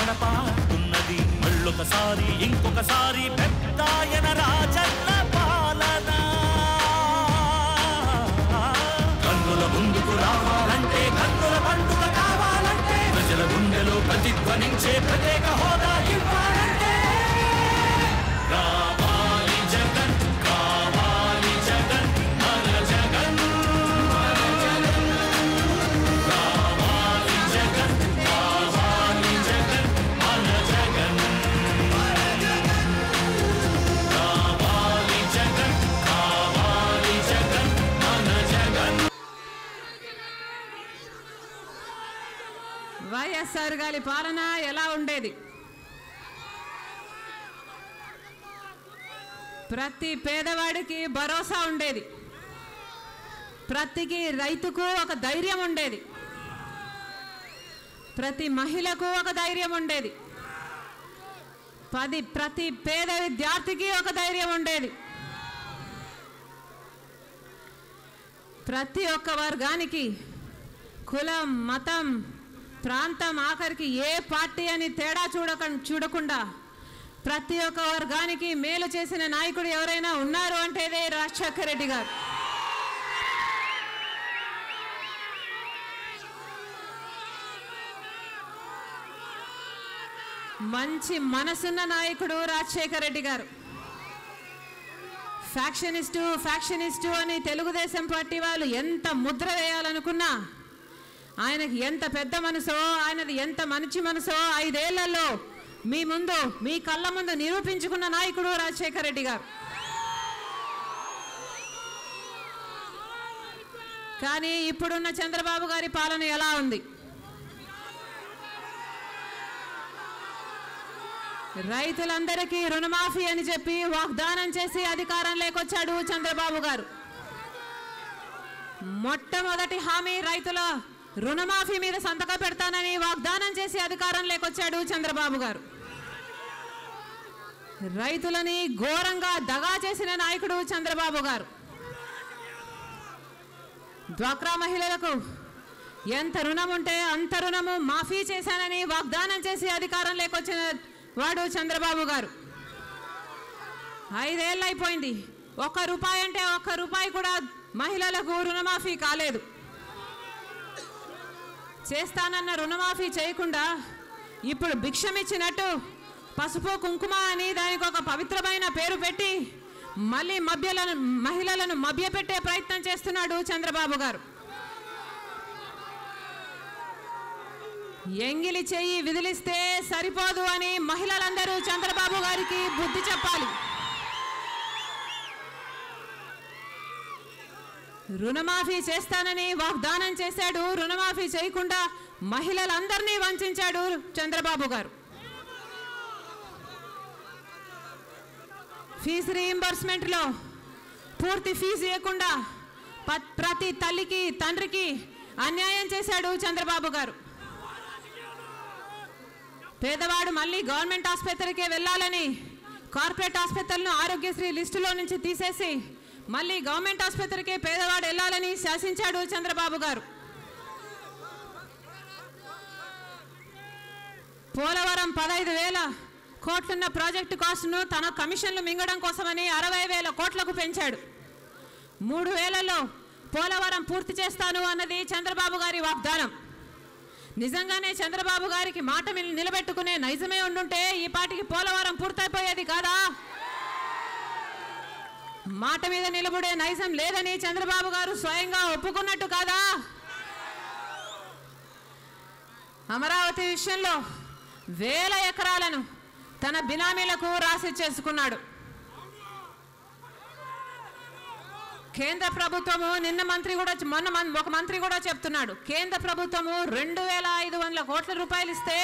కనపాడుతున్నది మళ్ళొకసారి ఇంకొకసారి పెద్దాయన రాజన్న పాలన. కన్నుల ముందుకు రావాలంటే కన్నుల పండుగ కావాలంటే ప్రజల గుండెలో ప్రతిధ్వనించే ప్రత్యేక హోదా ఇవ్వాలంటే కావాలి జగన్, కావాలి జగన్, మన జగన్, కావాలి జగన్, కావాలి జగన్, మన జగన్, కావాలి జగన్, కావాలి జగన్, మన జగన్. వైఎస్ఆర్ గారి పాలన ఎలా ఉండేది? ప్రతి పేదవాడికి భరోసా ఉండేది, ప్రతి రైతుకు ఒక ధైర్యం ఉండేది, ప్రతి మహిళకు ఒక ధైర్యం ఉండేది, ప్రతి పేద విద్యార్థికి ఒక ధైర్యం ఉండేది. ప్రతి ఒక్క వర్గానికి కులం, మతం, ప్రాంతం, ఆఖరికి ఏ పార్టీ అని తేడా చూడకుండా ప్రతి ఒక్క వర్గానికి మేలు చేసిన నాయకుడు ఎవరైనా ఉన్నారు అంటే ఇదే రాజశేఖర రెడ్డి గారు. మంచి మనసున్న నాయకుడు రాజశేఖర రెడ్డి గారు. ఫ్యాక్షనిస్టు అని తెలుగుదేశం పార్టీ వాళ్ళు ఎంత ముద్ర వేయాలనుకున్నా, ఆయనకి ఎంత పెద్ద మనసో, ఆయనది ఎంత మంచి మనసో 5 ఏళ్లలో మీ కళ్ళ ముందు నిరూపించుకున్న నాయకుడు రాజశేఖర రెడ్డి గారు. కానీ ఇప్పుడున్న చంద్రబాబు గారి పాలన ఎలా ఉంది? రైతులందరికీ రుణమాఫీ అని చెప్పి వాగ్దానం చేసి అధికారంలోకి వచ్చాడు చంద్రబాబు గారు. మొట్టమొదటి హామీ రైతుల రుణమాఫీ మీద సంతకం పెడతానని వాగ్దానం చేసి అధికారంలోకి వచ్చాడు చంద్రబాబు గారు. రైతులని ఘోరంగా దగా చేసిన నాయకుడు చంద్రబాబు గారు. డ్వాక్రా మహిళలకు ఎంత రుణం ఉంటే అంత రుణము మాఫీ చేశానని వాగ్దానం చేసి అధికారంలోకి వచ్చిన వాడు చంద్రబాబు గారు. 5 ఏళ్ళు అయిపోయింది, ₹1 అంటే ₹1 కూడా మహిళలకు రుణమాఫీ కాలేదు. చేస్తానన్న రుణమాఫీ చేయకుండా ఇప్పుడు భిక్షమిచ్చినట్టు పసుపు కుంకుమ అని దానికి ఒక పవిత్రమైన పేరు పెట్టి మళ్ళీ మహిళలను మభ్యపెట్టే ప్రయత్నం చేస్తున్నాడు చంద్రబాబు గారు. ఎంగిలి చెయ్యి విదిలిస్తే సరిపోదు అని మహిళలందరూ చంద్రబాబు గారికి బుద్ధి చెప్పాలి. రుణమాఫీ చేస్తానని వాగ్దానం చేశాడు, రుణమాఫీ చేయకుండా మహిళలందరినీ వంచాడు చంద్రబాబు గారు. ఫీజు రీయింబర్స్మెంట్లో పూర్తి ఫీజు ఇవ్వకుండా ప్రతి తల్లికి తండ్రికి అన్యాయం చేశాడు చంద్రబాబు గారు. పేదవాడు మళ్ళీ గవర్నమెంట్ ఆసుపత్రికి వెళ్ళాలని కార్పొరేట్ ఆసుపత్రులను ఆరోగ్యశ్రీ లిస్టులో నుంచి తీసేసి మళ్ళీ గవర్నమెంట్ ఆసుపత్రికి పేదవాడు వెళ్ళాలని శాసించాడు చంద్రబాబు గారు. పోలవరం 15,000 కోట్లున్న ప్రాజెక్టు కాస్ట్ను తన కమిషన్లు మింగడం కోసమని 60,000 కోట్లకు పెంచాడు. 3,000లో పోలవరం పూర్తి చేస్తాను అన్నది చంద్రబాబు గారి వాగ్దానం. నిజంగానే చంద్రబాబు గారికి మాట నిలబెట్టుకునే నైజమే ఉండుంటే ఈ పాటికి పోలవరం పూర్తయిపోయేది కాదా? మాట మీద నిలబడే నైజం లేదని చంద్రబాబు గారు స్వయంగా ఒప్పుకున్నట్టు కాదా? అమరావతి విషయంలో 1000 ఎకరాలను తన బినామీలకు రాసి చేసుకున్నాడు. కేంద్ర ప్రభుత్వము మొన్న ఒక మంత్రి కూడా చెప్తున్నాడు, కేంద్ర ప్రభుత్వము 2,500 కోట్ల రూపాయలు ఇస్తే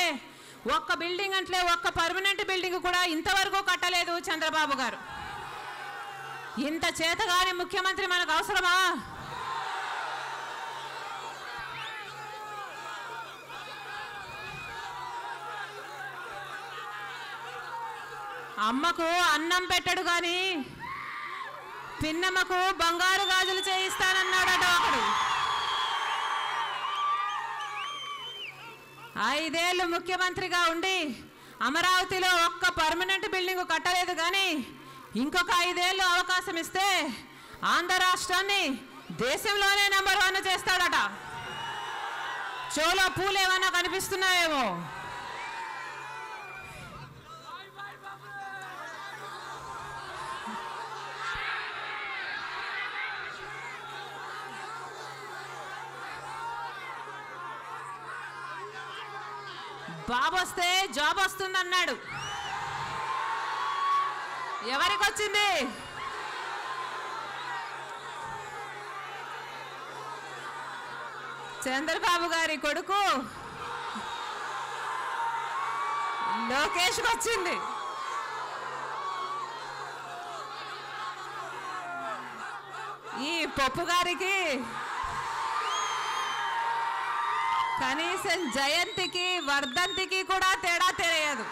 ఒక్క బిల్డింగ్ అంటే ఒక్క పర్మనెంట్ బిల్డింగ్ కూడా ఇంతవరకు కట్టలేదు చంద్రబాబు గారు. ఇంత చేతగాని ముఖ్యమంత్రి మనకు అవసరమా? అమ్మకు అన్నం పెట్టడు గాని పిన్నమ్మకు బంగారు గాజులు చేయిస్తానన్నాడట ఒకడు. 5 ఏళ్ళు ముఖ్యమంత్రిగా ఉండి అమరావతిలో ఒక్క పర్మనెంట్ బిల్డింగ్ కట్టలేదు కానీ ఇంకొక 5 ఏళ్ళు అవకాశం ఇస్తే ఆంధ్ర రాష్ట్రాన్ని దేశంలోనే నంబర్ 1 చేస్తాడట. చెవులో పూలు ఏమైనా కనిపిస్తున్నాయేమో. బాబు వస్తే జాబ్ వస్తుందన్నాడు. ఎవరికి వచ్చింది? చంద్రబాబు గారి కొడుకు లోకేష్కి వచ్చింది. ఈ పప్పు గారికి కనీసం జయంతికి వర్ధంతికి కూడా తేడా తెలియదు.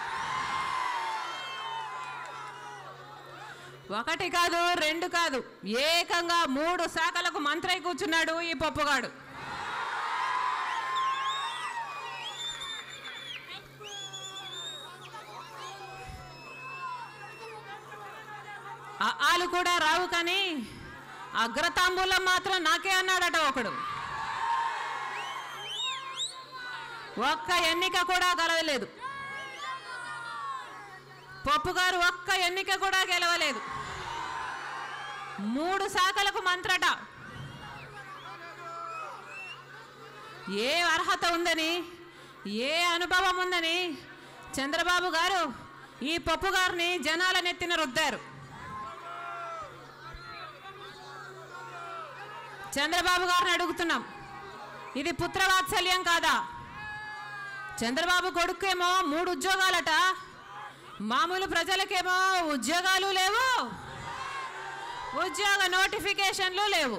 1 కాదు 2 కాదు ఏకంగా 3 శాఖలకు మంత్రి కూర్చున్నాడు ఈ పప్పుగాడు. ఆలు కూడా రావు కానీ అగ్రతాంబూలం మాత్రం నాకే అన్నాడట ఒకడు. ఒక్క ఎన్నిక కూడా గెలవలేదు పప్పు గారు, ఒక్క ఎన్నిక కూడా గెలవలేదు. 3 శాఖలకు మంత్రట. ఏ అర్హత ఉందని, ఏ అనుభవం ఉందని చంద్రబాబు గారు ఈ పప్పు గారిని జనాల నెత్తిన రుద్దారు. చంద్రబాబు గారిని అడుగుతున్నాం, ఇది పుత్రవాత్సల్యం కాదా? చంద్రబాబు కొడుకేమో 3 ఉద్యోగాలట, మామూలు ప్రజలకేమో ఉద్యోగాలు లేవు, ఉద్యోగ నోటిఫికేషన్లు లేవు.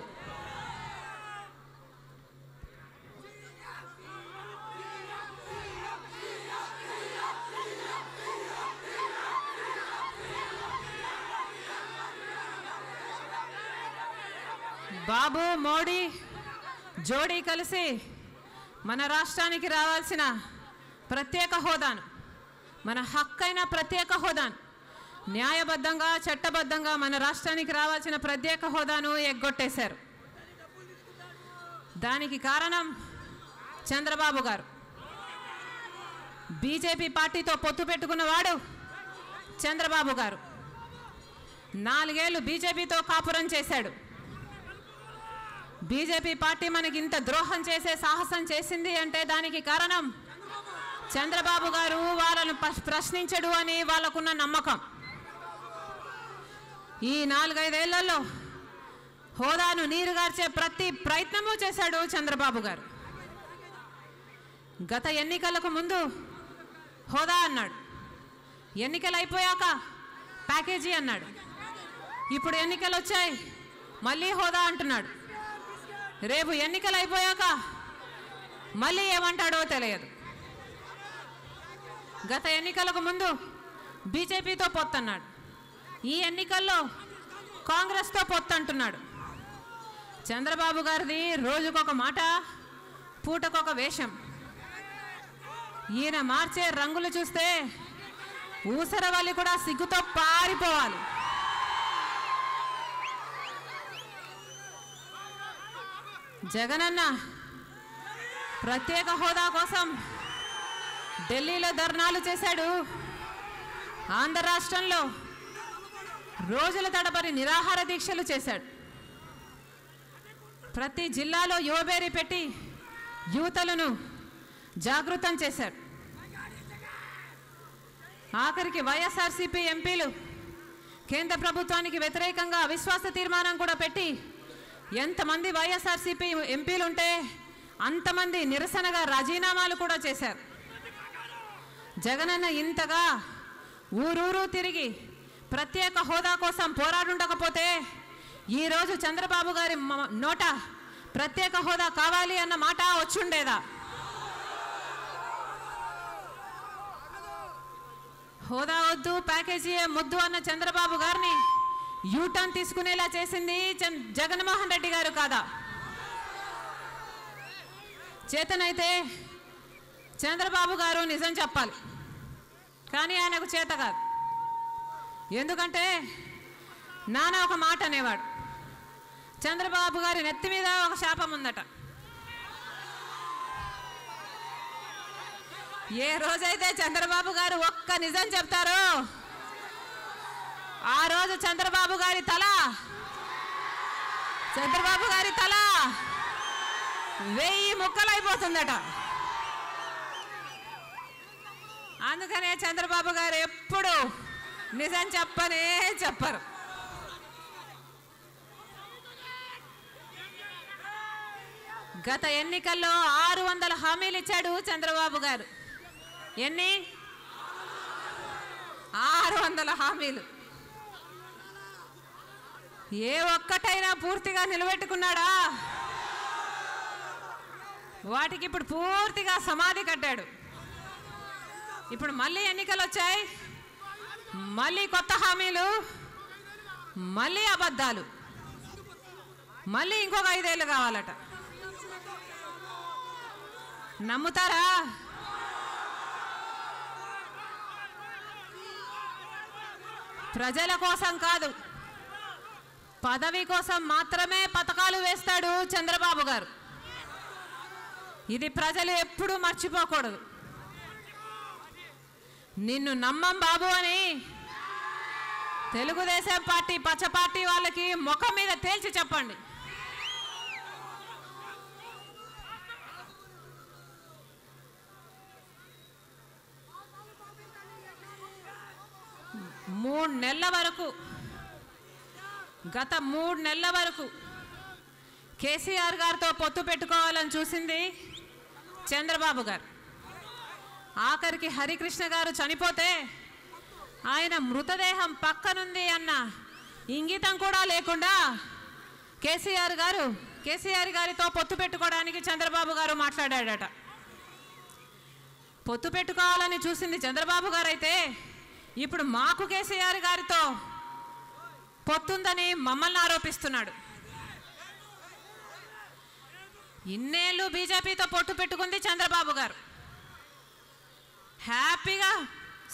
బాబు మోడీ జోడీ కలిసి మన రాష్ట్రానికి రావాల్సిన ప్రత్యేక హోదాను, మన హక్కైన ప్రత్యేక హోదాను, న్యాయబద్ధంగా చట్టబద్ధంగా మన రాష్ట్రానికి రావాల్సిన ప్రత్యేక హోదాను ఎగ్గొట్టేశారు. దానికి కారణం చంద్రబాబు గారు. బీజేపీ పార్టీతో పొత్తు పెట్టుకున్నవాడు చంద్రబాబు గారు. 4 ఏళ్ళు బీజేపీతో కాపురం చేశాడు. బీజేపీ పార్టీ మనకి ఇంత ద్రోహం చేసే సాహసం చేసింది అంటే దానికి కారణం చంద్రబాబు గారు వాళ్ళను ప్రశ్నించడు అని వాళ్ళకున్న నమ్మకం. ఈ 4-5 ఏళ్లలో హోదాను నీరుగార్చే ప్రతి ప్రయత్నము చేశాడు చంద్రబాబు గారు. గత ఎన్నికలకు ముందు హోదా అన్నాడు, ఎన్నికలు అయిపోయాక ప్యాకేజీ అన్నాడు, ఇప్పుడు ఎన్నికలు వచ్చాయి మళ్ళీ హోదా అంటున్నాడు. రేపు ఎన్నికలు అయిపోయాక మళ్ళీ ఏమంటాడో తెలియదు. గత ఎన్నికలకు ముందు బీజేపీతో పొత్తు అన్నాడు, ఈ ఎన్నికల్లో కాంగ్రెస్తో పొత్తు అంటున్నాడు. చంద్రబాబు గారిది రోజుకొక మాట, పూటకొక వేషం. ఈయన మార్చే రంగులు చూస్తే ఊసరవల్లి కూడా సిగ్గుతో పారిపోవాలి. జగనన్న ప్రత్యేక హోదా కోసం ఢిల్లీలో ధర్నాలు చేశాడు. ఆంధ్ర రాష్ట్రంలో రోజుల తడబడి నిరాహార దీక్షలు చేశాడు. ప్రతి జిల్లాలో యువబేరి పెట్టి యువతలను జాగృతం చేశాడు. ఆఖరికి వైఎస్ఆర్సీపీ ఎంపీలు కేంద్ర ప్రభుత్వానికి వ్యతిరేకంగా అవిశ్వాస తీర్మానం కూడా పెట్టి ఎంతమంది వైఎస్ఆర్సీపీ ఎంపీలు ఉంటే అంతమంది నిరసనగా రాజీనామాలు కూడా చేశారు. జగనన్న ఇంతగా ఊరూరు తిరిగి ప్రత్యేక హోదా కోసం పోరాడుండకపోతే ఈరోజు చంద్రబాబు గారి నోట ప్రత్యేక హోదా కావాలి అన్న మాట వచ్చుండేదా? హోదా వద్దు ప్యాకేజీ ముద్దు అన్న చంద్రబాబు గారిని యూటర్న్ తీసుకునేలా చేసింది జగన్మోహన్ రెడ్డి గారు కాదా? చేతనైతే చంద్రబాబు గారు నిజం చెప్పాలి, కానీ ఆయనకు చేత కాదు. ఎందుకంటే నాన్న ఒక మాట అనేవాడు, చంద్రబాబు గారి నెత్తి మీద ఒక శాపం ఉందట. ఏ రోజైతే చంద్రబాబు గారు ఒక్క నిజం చెప్తారో ఆ రోజు చంద్రబాబు గారి తల 1000 ముక్కలైపోతుందట. అందుకనే చంద్రబాబు గారు ఎప్పుడు నిజం చెప్పరు. గత ఎన్నికల్లో 600 హామీలు ఇచ్చాడు చంద్రబాబు గారు. ఎన్ని? 600 హామీలు. ఏ ఒక్కటైనా పూర్తిగా నిలబెట్టుకున్నాడా? వాటికి ఇప్పుడు పూర్తిగా సమాధి కట్టాడు. ఇప్పుడు మళ్ళీ ఎన్నికలు వచ్చాయి, మళ్ళీ కొత్త హామీలు, మళ్ళీ అబద్ధాలు, మళ్ళీ ఇంకొక 5 ఏళ్ళు కావాలట. నమ్ముతారా? ప్రజల కోసం కాదు, పదవి కోసం మాత్రమే పథకాలు వేస్తాడు చంద్రబాబు గారు. ఇది ప్రజలు ఎప్పుడూ మర్చిపోకూడదు. నిన్ను నమ్మం బాబు అని తెలుగుదేశం పార్టీ, పచ్చ పార్టీ వాళ్ళకి ముఖం మీద తేల్చి చెప్పండి. గత 3 నెలల వరకు కేసీఆర్ గారితో పొత్తు పెట్టుకోవాలని చూసింది చంద్రబాబు గారు. ఆఖరికి హరికృష్ణ గారు చనిపోతే ఆయన మృతదేహం పక్కనుంది అన్న ఇంగితం కూడా లేకుండా కేసీఆర్ గారితో పొత్తు పెట్టుకోవడానికి చంద్రబాబు గారు మాట్లాడాడట. పొత్తు పెట్టుకోవాలని చూసింది చంద్రబాబు గారు అయితే ఇప్పుడు మాకు కేసీఆర్ గారితో పొత్తుందని మమ్మల్ని ఆరోపిస్తున్నాడు. ఇన్నేళ్ళు బీజేపీతో పొట్టు పెట్టుకుంది చంద్రబాబు గారు. హ్యాపీగా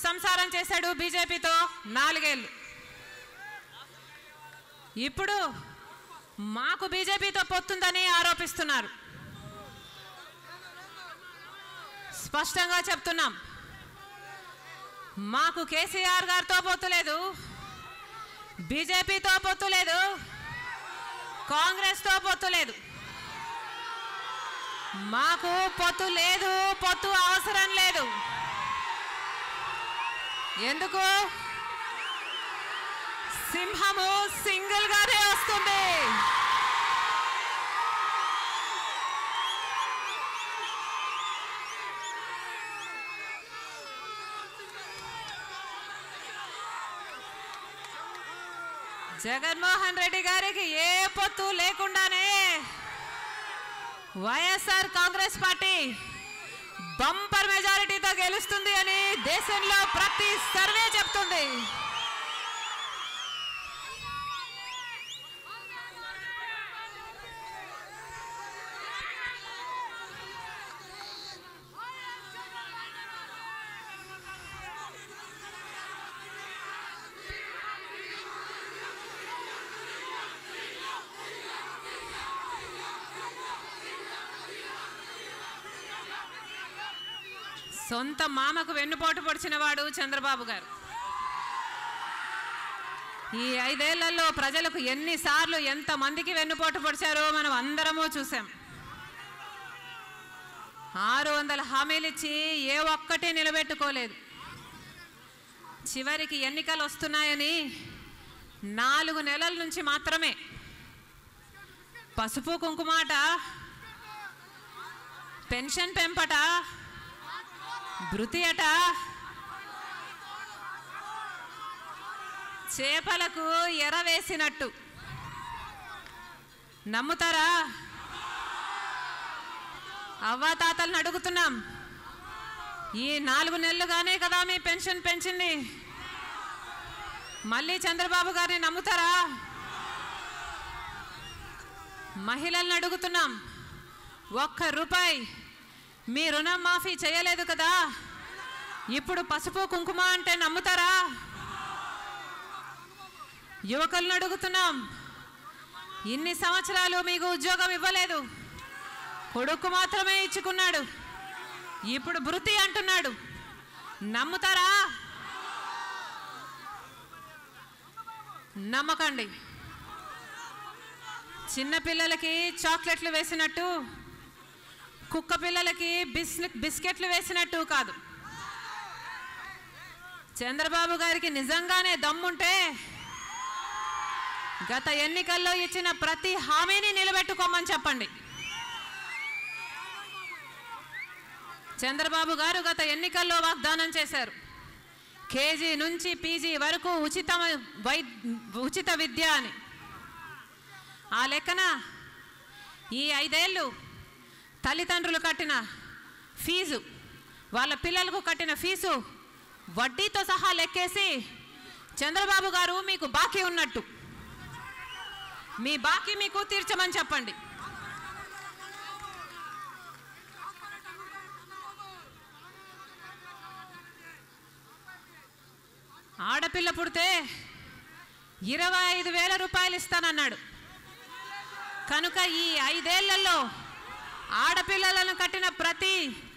సంసారం చేశాడు బీజేపీతో 4 ఏళ్ళు. ఇప్పుడు మాకు బీజేపీతో పొత్తుందని ఆరోపిస్తున్నారు. స్పష్టంగా చెప్తున్నాం, మాకు కేసీఆర్ గారితో పొత్తు లేదు, బీజేపీతో పొత్తు లేదు, కాంగ్రెస్తో పొత్తు లేదు. మాకు పొత్తు లేదు, పొత్తు అవసరం లేదు. ఎందుకు? సింహము సింగిల్ గానే వస్తుంది. జగన్మోహన్ రెడ్డి గారికి ఏ పొత్తు లేకుండానే వైఎస్ఆర్ కాంగ్రెస్ పార్టీ బంపర్ మెజారిటీతో గెలుస్తుంది అని దేశంలో ప్రతి సర్వే చెప్తుంది. సొంత మామకు వెన్నుపోటు పొడిచిన వాడు చంద్రబాబు గారు. ఈ 5 ఏళ్లలో ప్రజలకు ఎన్నిసార్లు ఎంతమందికి వెన్నుపోటు పొడిచారో మనం అందరము చూసాం. 600 హామీలు ఇచ్చి ఏ ఒక్కటి నిలబెట్టుకోలేదు. చివరికి ఎన్నికలు వస్తున్నాయని 4 నెలల నుంచి మాత్రమే పసుపు కుంకుమాట, పెన్షన్ పెంపట, భృతి అట, చేపలకు ఎరవేసినట్టు. నమ్ముతారా? అవ్వాతాతలను అడుగుతున్నాం, ఈ 4 నెలలుగానే కదా మీ పెన్షన్ పెంచింది, మళ్ళీ చంద్రబాబు గారిని నమ్ముతారా? మహిళలను అడుగుతున్నాం, 1 రూపాయి మీ రుణం మాఫీ చేయలేదు కదా, ఇప్పుడు పసుపు కుంకుమ అంటే నమ్ముతారా? యువకులను అడుగుతున్నాం, ఇన్ని సంవత్సరాలు మీకు ఉద్యోగం ఇవ్వలేదు, కొడుకు మాత్రమే ఇచ్చుకున్నాడు, ఇప్పుడు భృతి అంటున్నాడు, నమ్ముతారా? నమ్మకండి. చిన్నపిల్లలకి చాక్లెట్లు వేసినట్టు, కుక్క పిల్లలకి బిస్కెట్లు వేసినట్టు కాదు. చంద్రబాబు గారికి నిజంగానే దమ్ముంటే గత ఎన్నికల్లో ఇచ్చిన ప్రతి హామీని నిలబెట్టుకోమని చెప్పండి. చంద్రబాబు గారు గత ఎన్నికల్లో వాగ్దానం చేశారు, కేజీ నుంచి పీజీ వరకు ఉచిత విద్య అని. ఆ లెక్కన ఈ 5 ఏళ్ళు తల్లిదండ్రులు కట్టిన ఫీజు, వాళ్ళ పిల్లలకు కట్టిన ఫీజు వడ్డీతో సహా లెక్కేసి చంద్రబాబు గారు మీకు బాకీ ఉన్నట్టు, మీ బాకీ మీకు తీర్చమని చెప్పండి. ఆడపిల్ల పుడితే 25,000 రూపాయలు ఇస్తానన్నాడు. కనుక ఈ 5 ఏళ్లలో ఆడపిల్లలను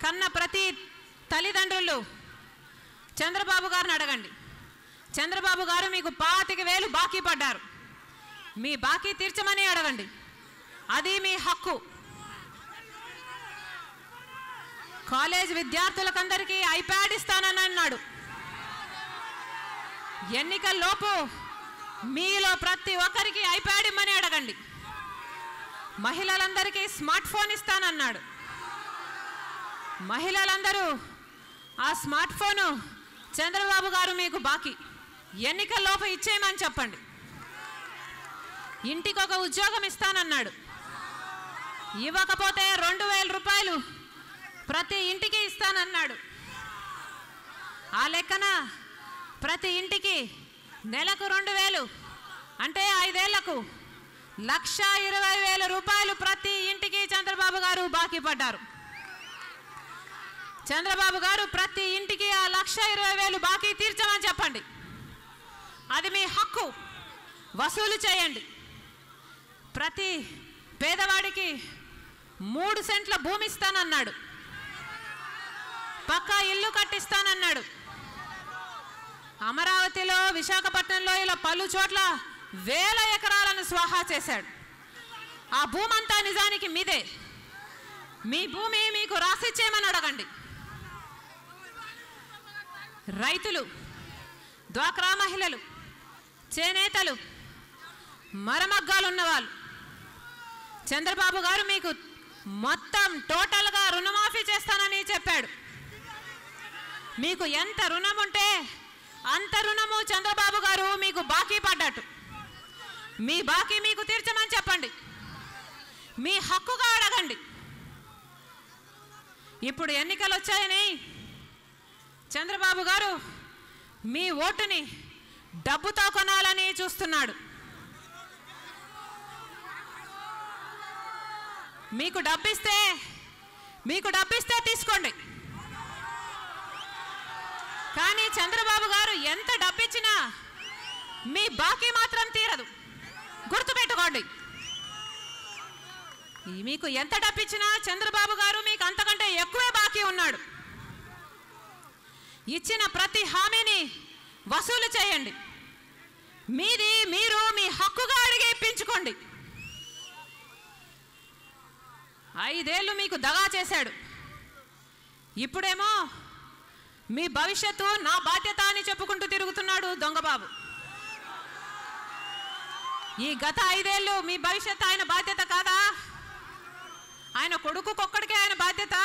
కన్న ప్రతి తల్లిదండ్రులు చంద్రబాబు గారిని అడగండి. చంద్రబాబు గారు మీకు 25,000 బాకీ పడ్డారు, మీ బాకీ తీర్చమని అడగండి, అది మీ హక్కు. కాలేజ్ విద్యార్థులకందరికీ ఐప్యాడ్ ఇస్తానని అన్నాడు. ఎన్నికల్లోపు మీలో ప్రతి ఒక్కరికి ఐప్యాడ్ ఇమ్మని అడగండి. మహిళలందరికీ స్మార్ట్ ఫోన్ ఇస్తానన్నాడు. మహిళలందరూ ఆ స్మార్ట్ ఫోను చంద్రబాబు గారు మీకు బాకీ, ఎన్నికల్లోపు ఇచ్చేయమని చెప్పండి. ఇంటికి ఒక ఉద్యోగం ఇస్తానన్నాడు. ఇవ్వకపోతే 2,000 రూపాయలు ప్రతి ఇంటికి ఇస్తానన్నాడు. ఆ లెక్కన ప్రతి ఇంటికి నెలకు 2,000 అంటే 5 ఏళ్లకు 1,20,000 రూపాయలు ప్రతి ఇంటికి చంద్రబాబు గారు బాకీ పడ్డారు. చంద్రబాబు గారు ప్రతి ఇంటికి ఆ 1,20,000 బాకీ తీర్చమని చెప్పండి, అది మీ హక్కు. వసూలు చేయండి. ప్రతి పేదవాడికి 3 సెంట్ల భూమి ఇస్తానన్నాడు. పక్కా ఇల్లు కట్టిస్తానన్నాడు. అమరావతిలో, విశాఖపట్నంలో ఇలా పలు చోట్ల 1000 ఎకరాలను స్వాహా చేశాడు. ఆ భూమి అంతా నిజానికి మీదే. మీ భూమి మీకు రాసిచ్చేయమని అడగండి. రైతులు, డ్వాక్రా మహిళలు, చేనేతలు, మరమగ్గాలు ఉన్నవాళ్ళు చంద్రబాబు గారు మీకు మొత్తం టోటల్గా రుణమాఫీ చేస్తానని చెప్పాడు. మీకు ఎంత రుణం ఉంటే అంత రుణము చంద్రబాబు గారు మీకు బాకీ పడ్డట్టు. మీ బాకీ మీకు తీర్చమని చెప్పండి, మీ హక్కుగా అడగండి. ఇప్పుడు ఎన్నికలు వచ్చాయని చంద్రబాబు గారు మీ ఓటుని డబ్బుతో కొనాలని చూస్తున్నాడు. మీకు డబ్బిస్తే తీసుకోండి. కానీ చంద్రబాబు గారు ఎంత డబ్బిచ్చినా మీ బాకీ మాత్రం తీరదు, గుర్తుపెట్టుకోండి. మీకు ఎంత డబ్బిచ్చినా చంద్రబాబు గారు మీకు అంతకంటే ఎక్కువే బాకీ ఉన్నాడు. ఇచ్చిన ప్రతి హామీని వసూలు చేయండి. మీరు మీ హక్కుగా అడిగి ఇప్పించుకోండి. 5 ఏళ్ళు మీకు దగా చేశాడు. ఇప్పుడేమో మీ భవిష్యత్తు నా బాధ్యత అని చెప్పుకుంటూ తిరుగుతున్నాడు దొంగబాబు. ఈ గత 5 ఏళ్ళు మీ భవిష్యత్తు ఆయన బాధ్యత కాదా? ఆయన కొడుకుకొక్కడికే ఆయన బాధ్యత.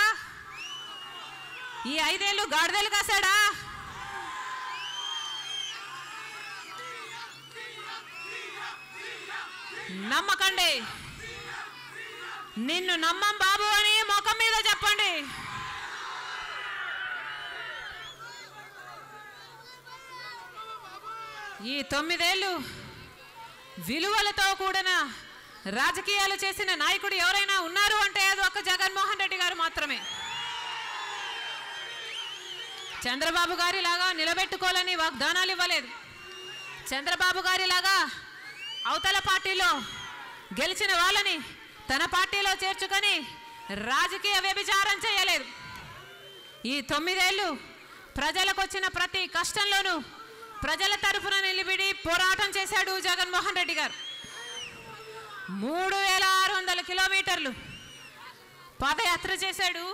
ఈ 5 ఏళ్ళు గాడిదలు కాశాడా? నమ్మకండి. నిన్ను నమ్మం బాబు అని ముఖం మీద చెప్పండి. ఈ 9 ఏళ్ళు విలువలతో కూడిన రాజకీయాలు చేసిన నాయకుడు ఎవరైనా ఉన్నారు అంటే అది ఒక్క జగన్మోహన్ రెడ్డి గారు మాత్రమే. చంద్రబాబు గారిలాగా నిలబెట్టుకోవాలని వాగ్దానాలు ఇవ్వలేదు. చంద్రబాబు గారిలాగా అవతల పార్టీలో గెలిచిన వాళ్ళని తన పార్టీలో చేర్చుకొని రాజకీయ వ్యభిచారం చేయలేదు. ఈ 9 ఏళ్ళు ప్రజలకు వచ్చిన ప్రతి కష్టంలోనూ ప్రజల తరఫున నిలబడి పోరాటం చేశాడు జగన్మోహన్ రెడ్డి గారు. 3600 కిలోమీటర్లు పాదయాత్ర చేశాడు.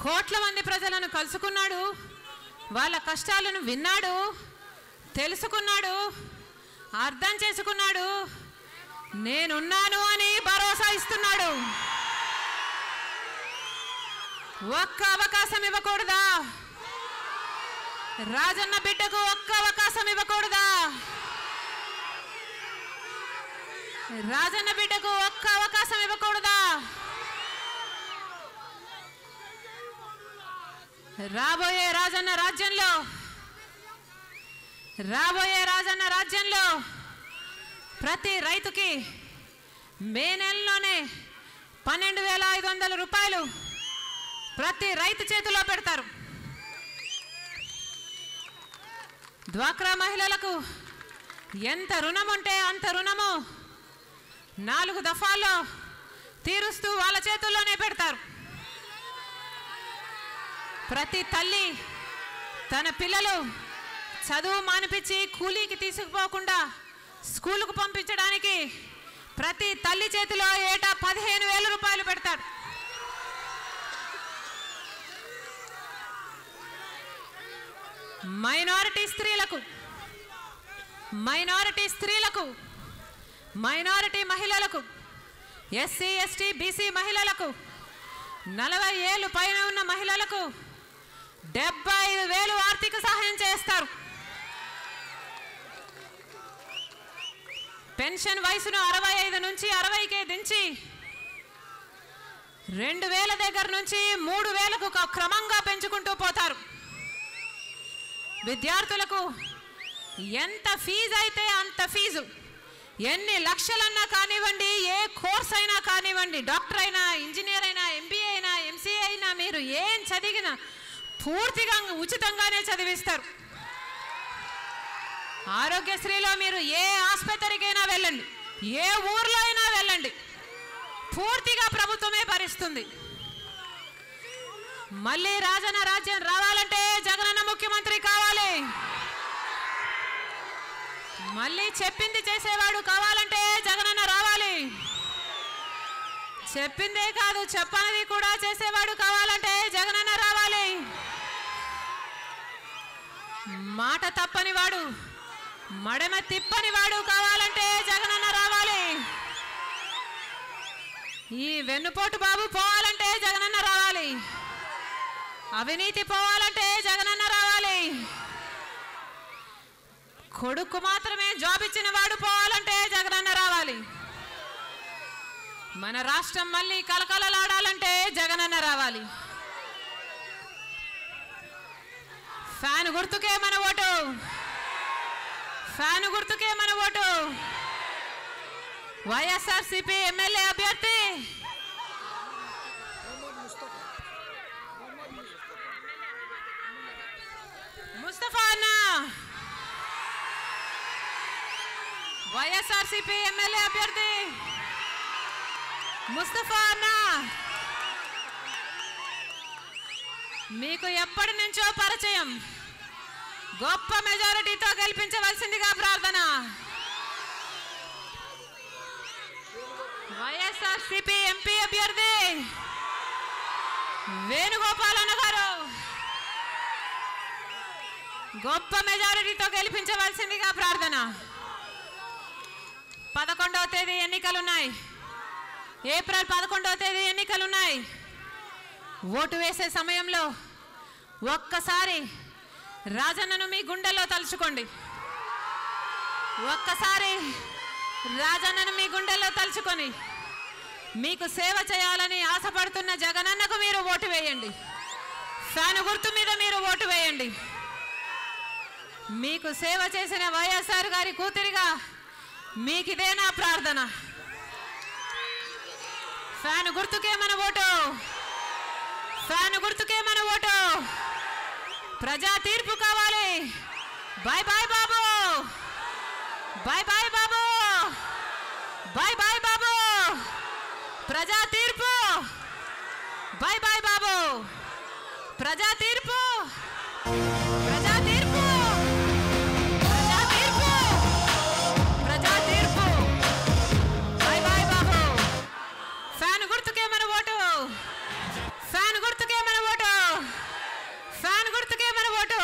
కోట్ల మంది ప్రజలను కలుసుకున్నాడు. వాళ్ళ కష్టాలను విన్నాడు, తెలుసుకున్నాడు, అర్థం చేసుకున్నాడు. నేనున్నాను అని భరోసా ఇస్తున్నాడు. ఒక్క అవకాశం ఇవ్వకూడదా? రాజన్న బిడ్డకు ఒక్క అవకాశం ఇవ్వకూడదా? రాజన్న బిడ్డకు ఒక్క అవకాశం ఇవ్వకూడదా? రాబోయే రాజన్న రాజ్యంలో ప్రతి రైతుకి మే నెలలోనే 12,500 రూపాయలు ప్రతి రైతు చేతిలో పెడతారు. డ్వాక్రా మహిళలకు ఎంత రుణం ఉంటే అంత రుణము 4 దఫాల్లో తీరుస్తూ వాళ్ళ చేతుల్లోనే పెడతారు. ప్రతి తల్లి తన పిల్లలు చదువు మానిపించి కూలీకి తీసుకుపోకుండా స్కూలుకు పంపించడానికి ప్రతి తల్లి చేతిలో ఏటా 15,000 రూపాయలు పెడతారు. మైనారిటీ స్త్రీలకు మైనారిటీ మహిళలకు ఎస్సీ ఎస్టీ బీసీ మహిళలకు 40 ఏళ్ళు పైన ఉన్న మహిళలకు 75,000 ఆర్థిక సహాయం చేస్తారు. పెన్షన్ వయసును 65 నుంచి 60కే దించి 2,000 దగ్గర నుంచి 3,000కు క్రమంగా పెంచుకుంటూ పోతారు. విద్యార్థులకు ఎంత ఫీజు అయితే అంత ఫీజు, ఎన్ని లక్షలన్నా కానివ్వండి, ఏ కోర్స్ అయినా కానివ్వండి, డాక్టర్ అయినా, ఇంజనీర్ అయినా, ఎంబీఏ అయినా, ఎంసీఏ అయినా, మీరు ఏం చదివినా పూర్తిగా ఉచితంగానే చదివిస్తారు. ఆరోగ్యశ్రీలో మీరు ఏ ఆసుపత్రికైనా వెళ్ళండి, ఏ ఊర్లో అయినా వెళ్ళండి, పూర్తిగా ప్రభుత్వమే భరిస్తుంది. మళ్ళీ రాజన్న రాజ్యం రావాలంటే జగనన్న ముఖ్యమంత్రి కావాలి. మళ్ళీ చెప్పింది చేసేవాడు కావాలంటే జగనన్న రావాలి. చెప్పిందే కాదు చెప్పనిది కూడా చేసేవాడు కావాలంటే జగనన్న రావాలి. మాట తప్పని వాడు, మడమ తిప్పని వాడు కావాలంటే జగనన్న రావాలి. ఈ వెన్నుపోటు బాబు పోవాలంటే జగనన్న రావాలి. అవినీతి పోవాలంటే జగనన్న రావాలి. కొడుకు మాత్రమే జాబ్ ఇచ్చిన వాడు పోవాలంటే జగనన్న రావాలి. మన రాష్ట్రం మళ్ళీ కలకలలాడాలంటే జగనన్న రావాలి. ఫ్యాన్ గుర్తుకే మన ఓటు, ఫ్యాన్ గుర్తుకే మన ఓటు. వైఎస్ఆర్సీపీ ఎమ్మెల్యే అభ్యర్థి ముస్తఫా అన్న, వైఎస్ఆర్సీపీ ఎమ్మెల్యే అభ్యర్థి ముస్తఫా అన్న, మీకు ఎప్పటి నుంచో పరిచయం. గొప్ప మెజారిటీతో గెలిపించవలసిందిగా ప్రార్థన. వైఎస్ఆర్సీపీ ఎంపీ అభ్యర్థి వేణుగోపాల్ అన్న గారు గొప్ప మెజారిటీతో గెలిపించవలసిందిగా ప్రార్థన. 11వ తేదీ ఎన్నికలున్నాయి. ఏప్రిల్ 11వ తేదీ ఎన్నికలున్నాయి. ఓటు వేసే సమయంలో ఒక్కసారి రాజన్నను మీ గుండెల్లో తలుచుకోండి. ఒక్కసారి రాజన్నను మీ గుండెల్లో తలుచుకొని మీకు సేవ చేయాలని ఆశపడుతున్న జగనన్నకు మీరు ఓటు వేయండి. ఫ్యాను గుర్తు మీద మీరు ఓటు వేయండి. మీకు సేవ చేసిన వైఎస్ఆర్ గారి కూతురిగా మీకిదే నా ప్రార్థన. ఫ్యాను గుర్తుకే మన ఓటు, ఫ్యాన్ గుర్తుకే మన ఓటు. ప్రజా తీర్పు కావాలి. By by Babu, by by Babu, by by బాబు. ప్రజా తీర్పు, బై బై బాబు. ప్రజా తీర్పు, ప్రజా తీర్పు, ప్రజా తీర్పు, ప్రజా తీర్పు. By by Babu. ఫ్యాన్ గుర్తుకే మన ఓటు. ఫ్యాన్ గుర్తుకే మన ఓటు. ఫ్యాన్ గుర్తుకే మన ఓటు.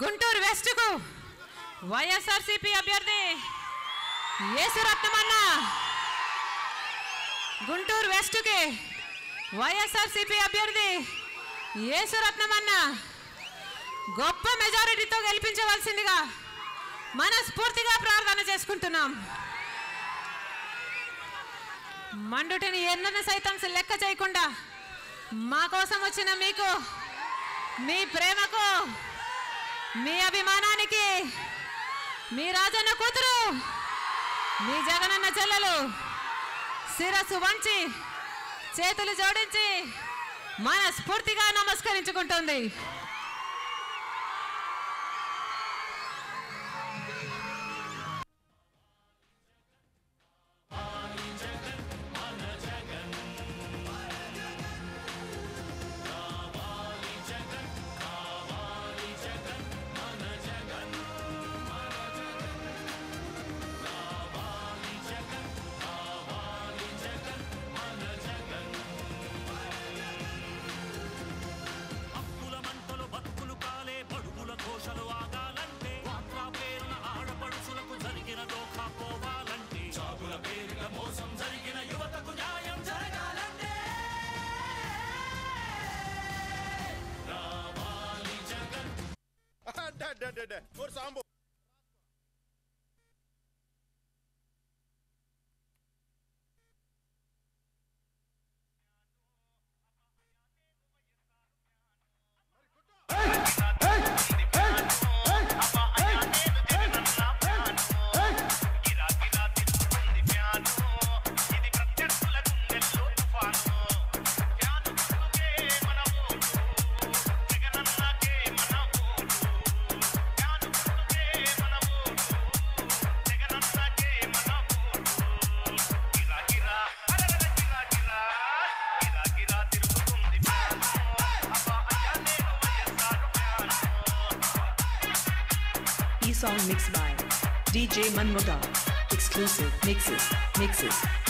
గుంటూరు వెస్ట్కు వైఎస్ఆర్సీపీ అభ్యర్థి యేసురత్నమన్న. గుంటూరు వెస్ట్కి వైఎస్ఆర్సీపీ అభ్యర్థి యేసురత్నమన్న గొప్ప మెజారిటీతో గెలిపించవలసిందిగా మనస్ఫూర్తిగా ప్రార్థన చేసుకుంటున్నాం. మండుటిని ఎన్నను సైతం లెక్క చేయకుండా మా కోసం వచ్చిన మీకు, మీ ప్రేమకు, మీ అభిమానానికి, మీ రాజన్న కూతురు, మీ జగనన్న చెల్లెలు శిరస్సు వంచి చేతులు జోడించి మనస్ఫూర్తిగా నమస్కరించుకుంటుంది. Song mixed by DJ Manmoda. Exclusive mixes.